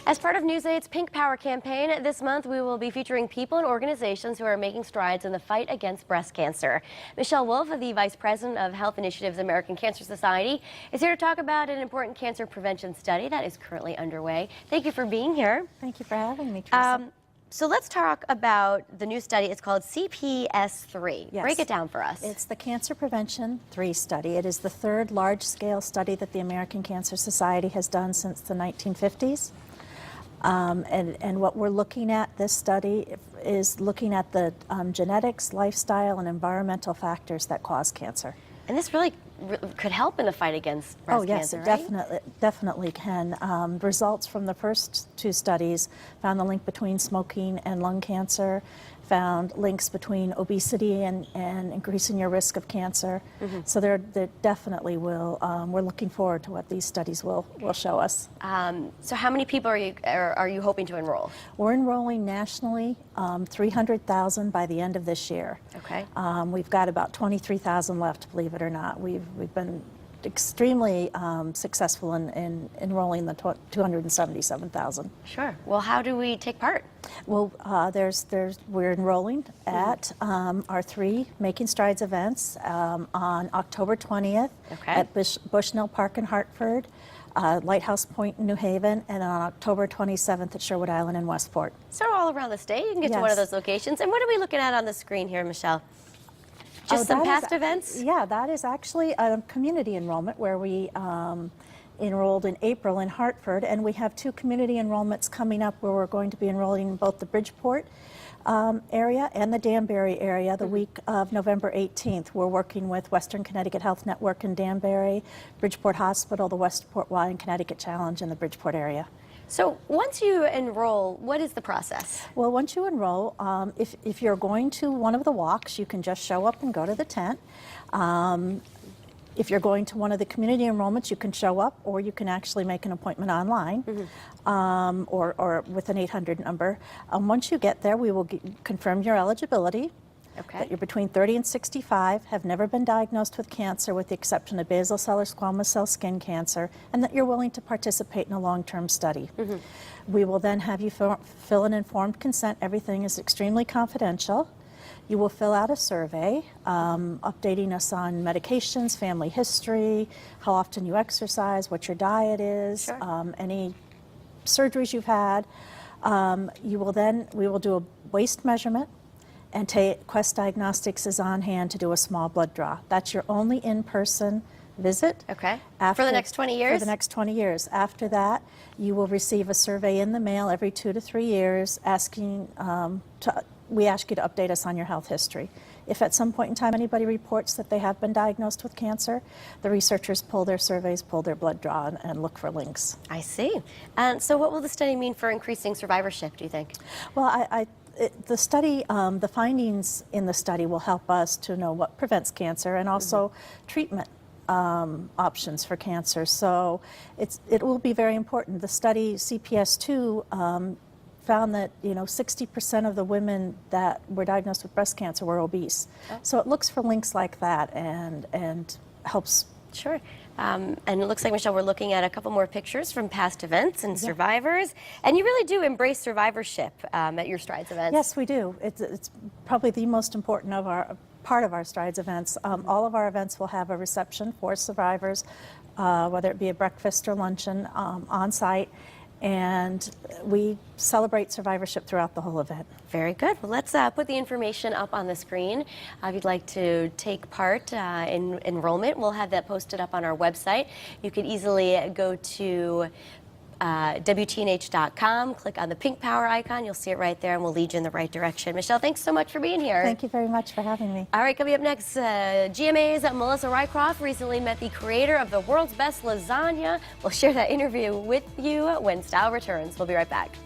As part of Newsaid's Pink Power campaign, this month we will be featuring people and organizations who are making strides in the fight against breast cancer. Michelle Wolf, the Vice President of Health Initiatives American Cancer Society, is here to talk about an important cancer prevention study that is currently underway. Thank you for being here. Thank you for having me, Teresa. So let's talk about the new study. It's called CPS-3. Yes. Break it down for us. It's the Cancer Prevention 3 study. It is the third large-scale study that the American Cancer Society has done since the 1950s. And what we're looking at, this study, is looking at the genetics, lifestyle, and environmental factors that cause cancer. And this really could help in the fight against breast cancer, right? It definitely can. Results from the first two studies found the link between smoking and lung cancer, found links between obesity and increasing your risk of cancer. So they definitely will, we're looking forward to what these studies will show us. So how many people are you hoping to enroll? We're enrolling nationally 300,000 by the end of this year. Okay. We've got about 23,000 left, believe it or not. We've been extremely successful in enrolling the 277,000. Sure. Well, how do we take part? Well, we're enrolling at our three Making Strides events on October 20th at Bushnell Park in Hartford, Lighthouse Point in New Haven, and on October 27th at Sherwood Island in Westport. So all around the state, you can get to one of those locations. And what are we looking at on the screen here, Michelle? Just some past events? Yeah, that is actually a community enrollment where we enrolled in April in Hartford, and we have two community enrollments coming up where we're going to be enrolling in both the Bridgeport area and the Danbury area the week of November 18th. We're working with Western Connecticut Health Network in Danbury, Bridgeport Hospital, the Westport Y and Connecticut Challenge in the Bridgeport area. So once you enroll, what is the process? Well, once you enroll, if you're going to one of the walks, you can just show up and go to the tent. If you're going to one of the community enrollments, you can show up, or you can actually make an appointment online, or with an 800 number. Once you get there, we will confirm your eligibility. That you're between 30 and 65, have never been diagnosed with cancer with the exception of basal cell or squamous cell skin cancer, and that you're willing to participate in a long-term study. We will then have you fill an informed consent. Everything is extremely confidential. You will fill out a survey updating us on medications, family history, how often you exercise, what your diet is, any surgeries you've had. We will do a waist measurement, and Quest Diagnostics is on hand to do a small blood draw. That's your only in-person visit. For the next 20 years? For the next 20 years. After that, you will receive a survey in the mail every 2 to 3 years asking we ask you to update us on your health history. If at some point in time anybody reports that they have been diagnosed with cancer, the researchers pull their surveys, pull their blood draw, and look for links. I see. And so what will the study mean for increasing survivorship, do you think? Well, the study, the findings in the study will help us to know what prevents cancer and also treatment options for cancer. So it will be very important. The study CPS-2 found that 60% of the women that were diagnosed with breast cancer were obese. So it looks for links like that and helps. Sure. And it looks like, Michelle, we're looking at a couple more pictures from past events and survivors. And you really do embrace survivorship at your Strides events. Yes, we do. It's probably the most important part of our Strides events. All of our events will have a reception for survivors, whether it be a breakfast or luncheon on site. And we celebrate survivorship throughout the whole event. Very good. Well, let's put the information up on the screen. If you'd like to take part in enrollment, we'll have that posted up on our website. You could easily go to WTNH.com, click on the pink power icon. You'll see it right there, and we'll lead you in the right direction. Michelle, thanks so much for being here. Thank you very much for having me. All right, coming up next, GMA's Melissa Rycroft recently met the creator of the world's best lasagna. We'll share that interview with you when Style returns. We'll be right back.